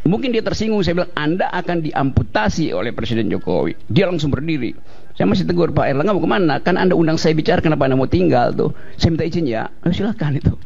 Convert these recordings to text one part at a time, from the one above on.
Mungkin dia tersinggung, saya bilang Anda akan diamputasi oleh Presiden Jokowi. Dia langsung berdiri. Saya masih tegur, Pak Erlangga mau kemana? Kan Anda undang saya bicara, kenapa Anda mau tinggal tuh? Saya minta izin ya. Silakan itu.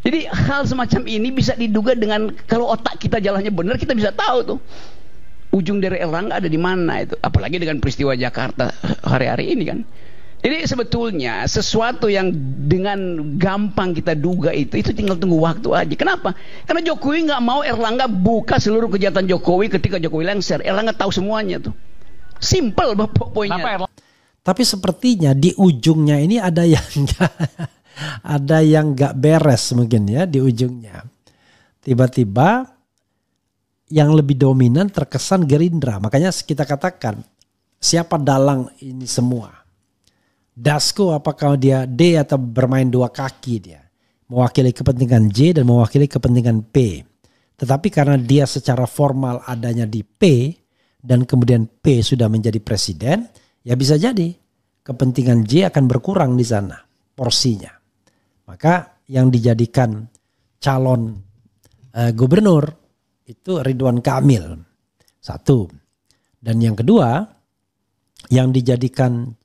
Jadi hal semacam ini bisa diduga dengan kalau otak kita jalannya benar, kita bisa tahu tuh ujung dari Erlangga ada di mana itu. Apalagi dengan peristiwa Jakarta hari-hari ini kan. Jadi sebetulnya sesuatu yang dengan gampang kita duga itu tinggal tunggu waktu aja. Kenapa? Karena Jokowi nggak mau Erlangga buka seluruh kejahatan Jokowi ketika Jokowi lengser. Erlangga tahu semuanya tuh. Simple poinnya. Tapi sepertinya di ujungnya ini ada yang ada yang nggak beres mungkin ya di ujungnya. Tiba-tiba yang lebih dominan terkesan Gerindra. Makanya kita katakan siapa dalang ini semua. Dasko apakah dia D atau bermain dua kaki dia. Mewakili kepentingan J dan mewakili kepentingan P. Tetapi karena dia secara formal adanya di P dan kemudian P sudah menjadi presiden, ya bisa jadi kepentingan J akan berkurang di sana porsinya. Maka yang dijadikan calon gubernur itu Ridwan Kamil. Satu. Dan yang kedua yang dijadikan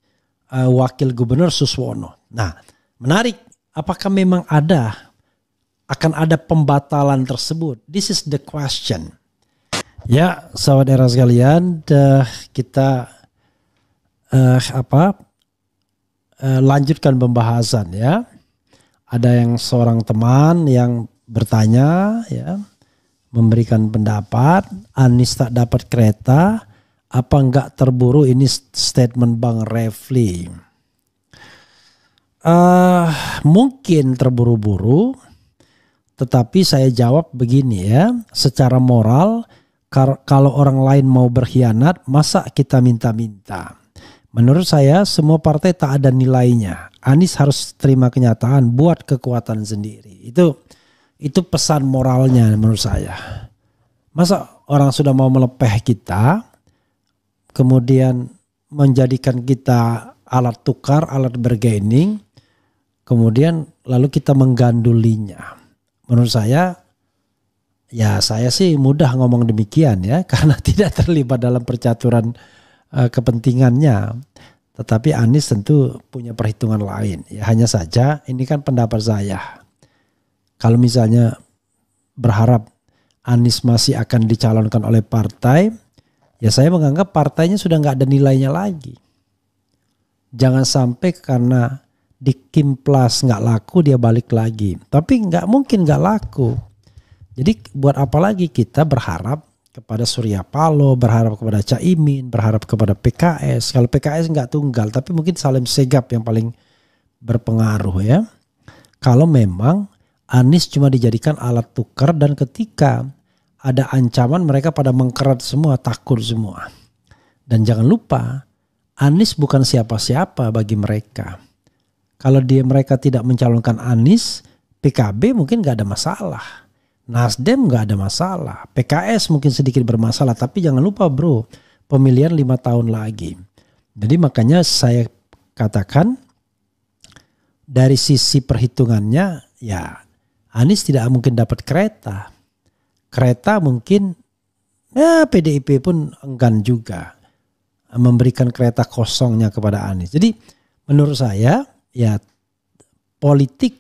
wakil gubernur Suswono. Nah, menarik. Apakah memang akan ada pembatalan tersebut? This is the question. Ya, sahabat era sekalian, kita lanjutkan pembahasan ya. Ada yang seorang teman yang bertanya ya, memberikan pendapat, Anies tak dapat kereta, apa enggak terburu? Ini statement Bang Refli. Mungkin terburu-buru, tetapi saya jawab begini ya, secara moral kalau orang lain mau berkhianat, masa kita minta-minta? Menurut saya semua partai tak ada nilainya. Anies harus terima kenyataan, buat kekuatan sendiri. Itu pesan moralnya menurut saya. Masa orang sudah mau melepeh kita, kemudian menjadikan kita alat tukar, alat bargaining, kemudian lalu kita menggandulinya. Menurut saya, ya saya sih mudah ngomong demikian ya, karena tidak terlibat dalam percaturan kepentingannya. Tetapi Anies tentu punya perhitungan lain. Ya, hanya saja ini kan pendapat saya. Kalau misalnya berharap Anies masih akan dicalonkan oleh partai, ya saya menganggap partainya sudah nggak ada nilainya lagi. Jangan sampai karena di Kimplas nggak laku dia balik lagi. Tapi nggak mungkin nggak laku. Jadi buat apa lagi kita berharap kepada Surya Paloh, berharap kepada Caimin, berharap kepada PKS. Kalau PKS nggak tunggal, tapi mungkin Salim Segap yang paling berpengaruh ya. Kalau memang Anies cuma dijadikan alat tukar dan ketika ada ancaman mereka pada mengkerat semua, takut semua. Dan jangan lupa Anies bukan siapa-siapa bagi mereka. Kalau mereka tidak mencalonkan Anies, PKB mungkin nggak ada masalah. Nasdem nggak ada masalah. PKS mungkin sedikit bermasalah. Tapi jangan lupa bro, pemilihan 5 tahun lagi. Jadi makanya saya katakan dari sisi perhitungannya ya Anies tidak mungkin dapat kereta. Kereta mungkin ya PDIP pun enggan juga memberikan kereta kosongnya kepada Anies. Jadi menurut saya ya politik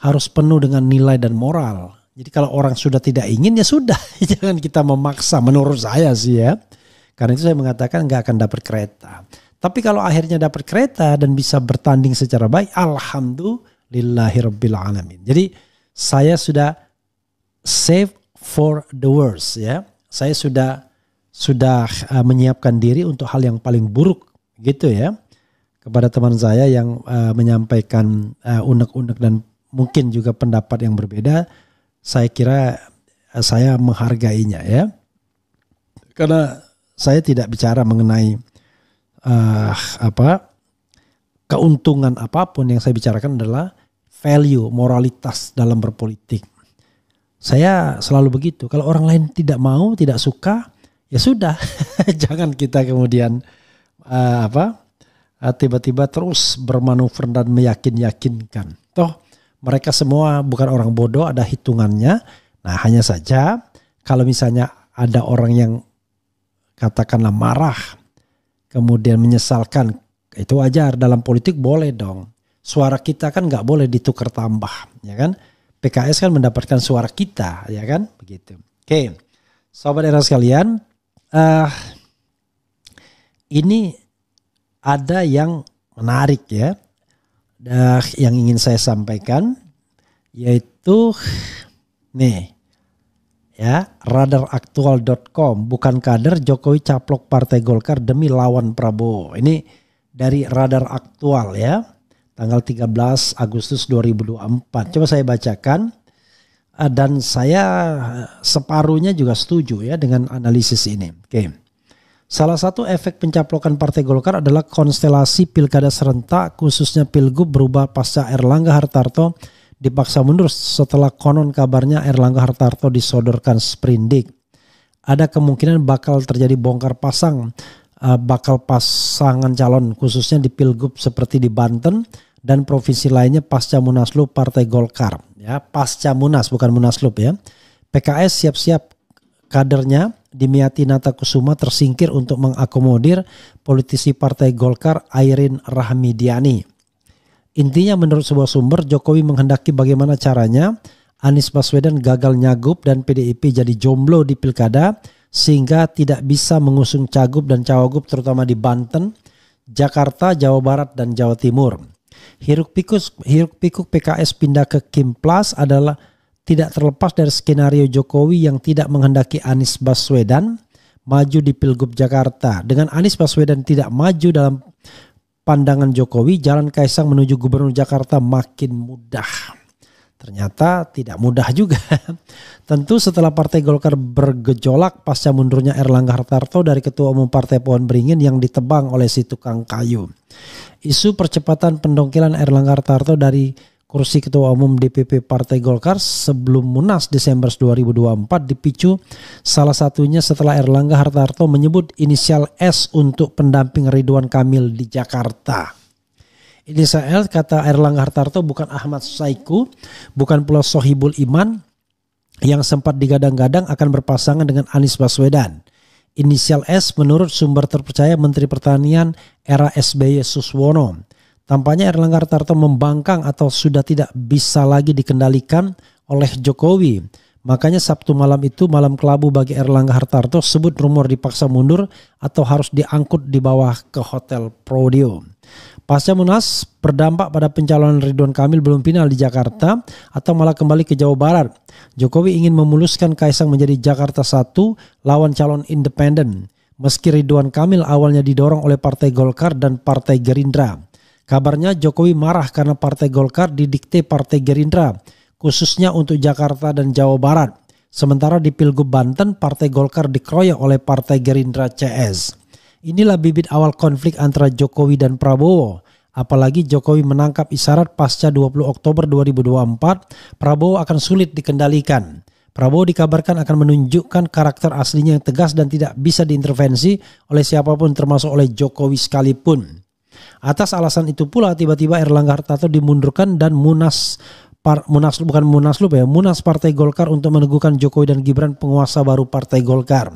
harus penuh dengan nilai dan moral. Jadi kalau orang sudah tidak ingin ya sudah, jangan kita memaksa menurut saya sih ya. Karena itu saya mengatakan nggak akan dapat kereta. Tapi kalau akhirnya dapat kereta dan bisa bertanding secara baik, alhamdulillahirabbil alamin. Jadi saya sudah save for the worst ya. Saya sudah menyiapkan diri untuk hal yang paling buruk gitu ya. Kepada teman saya yang menyampaikan unek-unek dan mungkin juga pendapat yang berbeda, saya kira saya menghargainya ya. Karena saya tidak bicara mengenai keuntungan apapun, yang saya bicarakan adalah value, moralitas dalam berpolitik. Saya selalu begitu. Kalau orang lain tidak mau, tidak suka, ya sudah. Jangan kita kemudian tiba-tiba terus bermanuver dan meyakinkan. Toh mereka semua bukan orang bodoh, ada hitungannya. Nah hanya saja kalau misalnya ada orang yang katakanlah marah, kemudian menyesalkan, itu wajar. Dalam politik boleh dong. Suara kita kan nggak boleh ditukar tambah, ya kan? PKS kan mendapatkan suara kita, ya kan? Begitu. Oke, sobat era sekalian, ini ada yang menarik ya, yang ingin saya sampaikan, yaitu nih. Ya, radaraktual.com, bukan kader Jokowi caplok Partai Golkar demi lawan Prabowo. Ini dari Radar Aktual ya, tanggal 13 Agustus 2024. Coba saya bacakan, dan saya separuhnya juga setuju ya dengan analisis ini. Oke. Salah satu efek pencaplokan Partai Golkar adalah konstelasi pilkada serentak, khususnya Pilgub, berubah pasca Erlangga Hartarto dipaksa mundur setelah konon kabarnya Erlangga Hartarto disodorkan sprindik. Ada kemungkinan bakal terjadi bongkar pasang, pasangan calon khususnya di Pilgub seperti di Banten dan provinsi lainnya pasca Munaslup Partai Golkar. Ya, pasca Munas bukan Munaslup ya. PKS siap-siap kadernya Dimyati Natakusuma tersingkir untuk mengakomodir politisi Partai Golkar Airin Rahmidiani. Intinya menurut sebuah sumber, Jokowi menghendaki bagaimana caranya Anies Baswedan gagal nyagup dan PDIP jadi jomblo di pilkada sehingga tidak bisa mengusung cagup dan cawagup terutama di Banten, Jakarta, Jawa Barat, dan Jawa Timur. Hiruk pikuk PKS pindah ke Kim Plus adalah tidak terlepas dari skenario Jokowi yang tidak menghendaki Anies Baswedan maju di Pilgub Jakarta. Dengan Anies Baswedan tidak maju dalam pandangan Jokowi, jalan Kaisang menuju Gubernur Jakarta makin mudah. Ternyata tidak mudah juga. Tentu setelah Partai Golkar bergejolak pasca mundurnya Erlangga Hartarto dari Ketua Umum Partai Pohon Beringin yang ditebang oleh si tukang kayu. Isu percepatan pendongkelan Erlangga Hartarto dari kursi Ketua Umum DPP Partai Golkar sebelum Munas Desember 2024 dipicu salah satunya setelah Erlangga Hartarto menyebut inisial S untuk pendamping Ridwan Kamil di Jakarta. Inisial kata Erlangga Hartarto bukan Ahmad Saiku, bukan pula Sohibul Iman yang sempat digadang-gadang akan berpasangan dengan Anies Baswedan. Inisial S menurut sumber terpercaya Menteri Pertanian era SBY Suswono. Tampaknya Erlangga Hartarto membangkang atau sudah tidak bisa lagi dikendalikan oleh Jokowi. Makanya Sabtu malam itu malam kelabu bagi Erlangga Hartarto, sebut rumor dipaksa mundur atau harus diangkut di bawah ke Hotel Prodeo. Pasca Munas berdampak pada pencalonan Ridwan Kamil belum final di Jakarta atau malah kembali ke Jawa Barat. Jokowi ingin memuluskan Kaisang menjadi Jakarta 1 lawan calon independen. Meski Ridwan Kamil awalnya didorong oleh Partai Golkar dan Partai Gerindra. Kabarnya Jokowi marah karena Partai Golkar didikte Partai Gerindra, khususnya untuk Jakarta dan Jawa Barat. Sementara di Pilgub Banten, Partai Golkar dikeroyok oleh Partai Gerindra CS. Inilah bibit awal konflik antara Jokowi dan Prabowo. Apalagi Jokowi menangkap isyarat pasca 20 Oktober 2024, Prabowo akan sulit dikendalikan. Prabowo dikabarkan akan menunjukkan karakter aslinya yang tegas dan tidak bisa diintervensi oleh siapapun termasuk oleh Jokowi sekalipun. Atas alasan itu pula tiba-tiba Erlangga Hartarto dimundurkan dan Munas Partai Golkar untuk meneguhkan Jokowi dan Gibran penguasa baru Partai Golkar.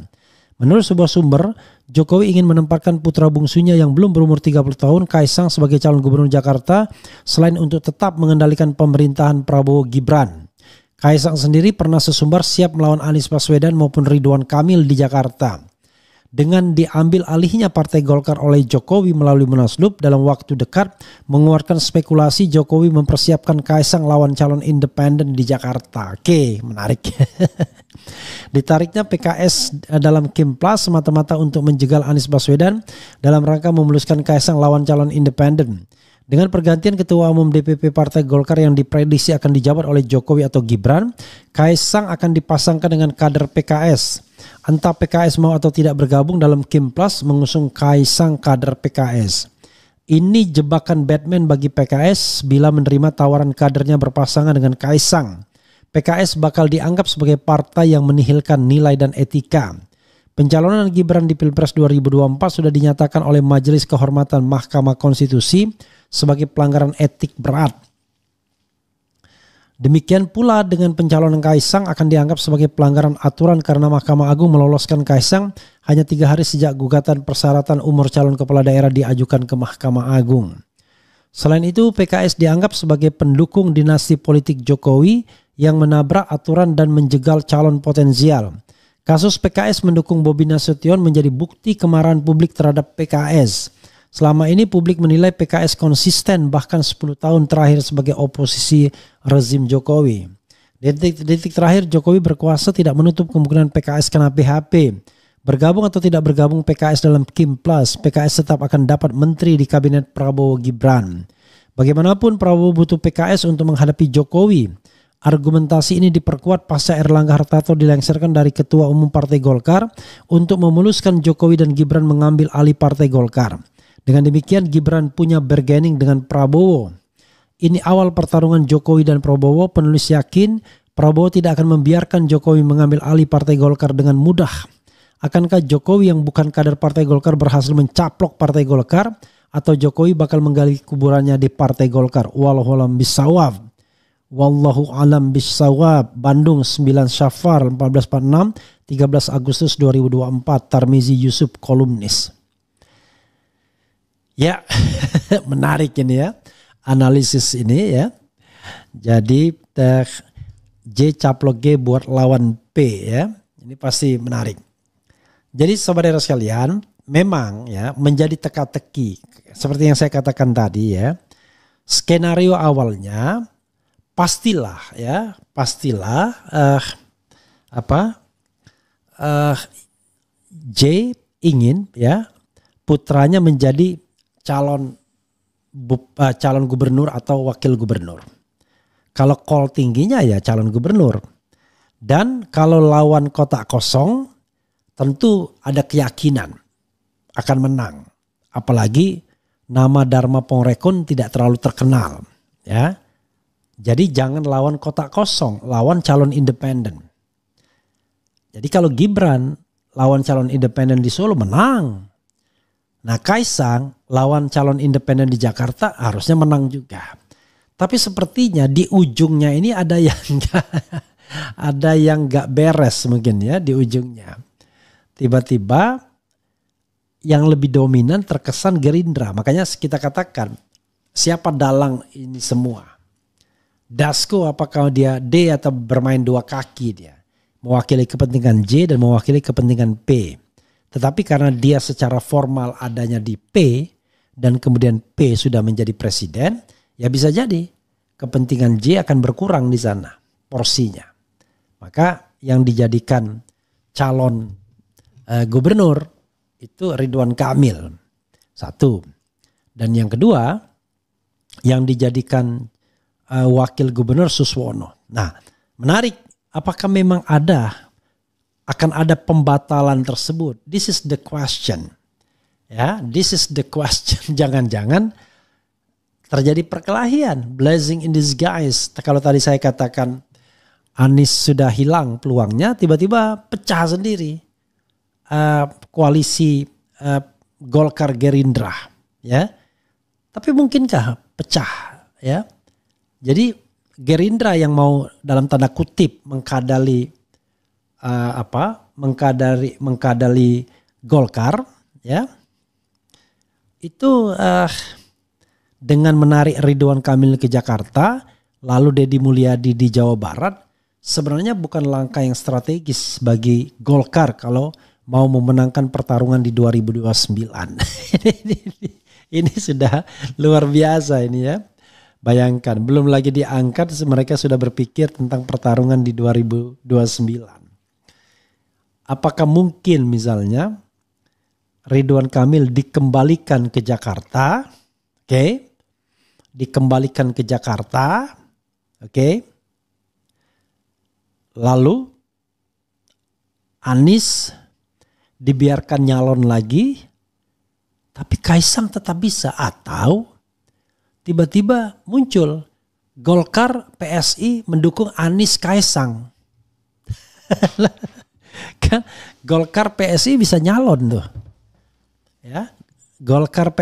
Menurut sebuah sumber, Jokowi ingin menempatkan putra bungsunya yang belum berumur 30 tahun, Kaisang, sebagai calon gubernur Jakarta selain untuk tetap mengendalikan pemerintahan Prabowo Gibran. Kaisang sendiri pernah sesumbar siap melawan Anies Baswedan maupun Ridwan Kamil di Jakarta. Dengan diambil alihnya Partai Golkar oleh Jokowi melalui Munaslup, dalam waktu dekat mengeluarkan spekulasi Jokowi mempersiapkan Kaisang lawan calon independen di Jakarta. Oke, menarik. Ditariknya PKS dalam Kim Plus semata-mata untuk menjegal Anies Baswedan dalam rangka memuluskan Kaisang lawan calon independen. Dengan pergantian Ketua Umum DPP Partai Golkar yang diprediksi akan dijabat oleh Jokowi atau Gibran, Kaisang akan dipasangkan dengan kader PKS. Entah PKS mau atau tidak bergabung dalam Kim Plus mengusung Kaisang kader PKS. Ini jebakan Batman bagi PKS bila menerima tawaran kadernya berpasangan dengan Kaisang. PKS bakal dianggap sebagai partai yang menihilkan nilai dan etika. Pencalonan Gibran di Pilpres 2024 sudah dinyatakan oleh Majelis Kehormatan Mahkamah Konstitusi sebagai pelanggaran etik berat. Demikian pula dengan pencalonan Kaisang akan dianggap sebagai pelanggaran aturan karena Mahkamah Agung meloloskan Kaisang hanya 3 hari sejak gugatan persyaratan umur calon kepala daerah diajukan ke Mahkamah Agung. Selain itu, PKS dianggap sebagai pendukung dinasti politik Jokowi yang menabrak aturan dan menjegal calon potensial. Kasus PKS mendukung Bobi Nasution menjadi bukti kemarahan publik terhadap PKS. Selama ini publik menilai PKS konsisten bahkan 10 tahun terakhir sebagai oposisi rezim Jokowi. Detik terakhir Jokowi berkuasa tidak menutup kemungkinan PKS kena PHP. Bergabung atau tidak bergabung PKS dalam Kim Plus, PKS tetap akan dapat menteri di kabinet Prabowo Gibran. Bagaimanapun Prabowo butuh PKS untuk menghadapi Jokowi. Argumentasi ini diperkuat pasca Erlangga Hartarto dilengsarkan dari Ketua Umum Partai Golkar untuk memuluskan Jokowi dan Gibran mengambil alih Partai Golkar. Dengan demikian Gibran punya bargaining dengan Prabowo. Ini awal pertarungan Jokowi dan Prabowo. Penulis yakin Prabowo tidak akan membiarkan Jokowi mengambil alih Partai Golkar dengan mudah. Akankah Jokowi yang bukan kader Partai Golkar berhasil mencaplok Partai Golkar, atau Jokowi bakal menggali kuburannya di Partai Golkar? Wallahu a'lam bishawab. Wallahu a'lam bishawab. Bandung 9 Syafar 1446 13 Agustus 2024. Tarmizi Yusuf, kolumnis. Ya, menarik ini ya, analisis ini ya. Jadi J caplok G buat lawan P ya. Ini pasti menarik. Jadi saudara sekalian, memang ya menjadi teka-teki seperti yang saya katakan tadi ya. Skenario awalnya pastilah J ingin ya putranya menjadi calon gubernur atau wakil gubernur. Kalau call tingginya ya calon gubernur. Dan kalau lawan kotak kosong tentu ada keyakinan akan menang. Apalagi nama Dharma Pongrekon tidak terlalu terkenal ya. Jadi jangan lawan kotak kosong, lawan calon independen. Jadi kalau Gibran lawan calon independen di Solo menang. Nah Kaisang lawan calon independen di Jakarta harusnya menang juga. Tapi sepertinya di ujungnya ini ada yang gak beres mungkin ya di ujungnya. Tiba-tiba yang lebih dominan terkesan Gerindra. Makanya kita katakan siapa dalang ini semua. Dasko apakah dia D atau bermain dua kaki dia. Mewakili kepentingan J dan mewakili kepentingan P. Tetapi karena dia secara formal adanya di P dan kemudian P sudah menjadi presiden, ya bisa jadi kepentingan J akan berkurang di sana porsinya. Maka yang dijadikan calon gubernur itu Ridwan Kamil. Satu. Dan yang kedua yang dijadikan wakil gubernur Suswono. Nah, menarik, apakah memang akan ada pembatalan tersebut? This is the question. Ya, this is the question. Jangan-jangan terjadi perkelahian, blessing in disguise. Kalau tadi saya katakan Anies sudah hilang peluangnya, tiba-tiba pecah sendiri koalisi Golkar Gerindra, ya. Tapi mungkinkah pecah, ya? Jadi Gerindra yang mau dalam tanda kutip mengkadali Golkar, ya, itu dengan menarik Ridwan Kamil ke Jakarta, lalu Deddy Mulyadi di Jawa Barat, sebenarnya bukan langkah yang strategis bagi Golkar kalau mau memenangkan pertarungan di 2029. Ini sudah luar biasa ini ya. Bayangkan, belum lagi diangkat, mereka sudah berpikir tentang pertarungan di 2029. Apakah mungkin misalnya Ridwan Kamil dikembalikan ke Jakarta, oke? Dikembalikan ke Jakarta, oke? Lalu Anies dibiarkan nyalon lagi, tapi Kaisang tetap bisa, atau tiba-tiba muncul Golkar PSI mendukung Anies Kaisang. Kan Golkar PSI bisa nyalon tuh. Ya, Golkar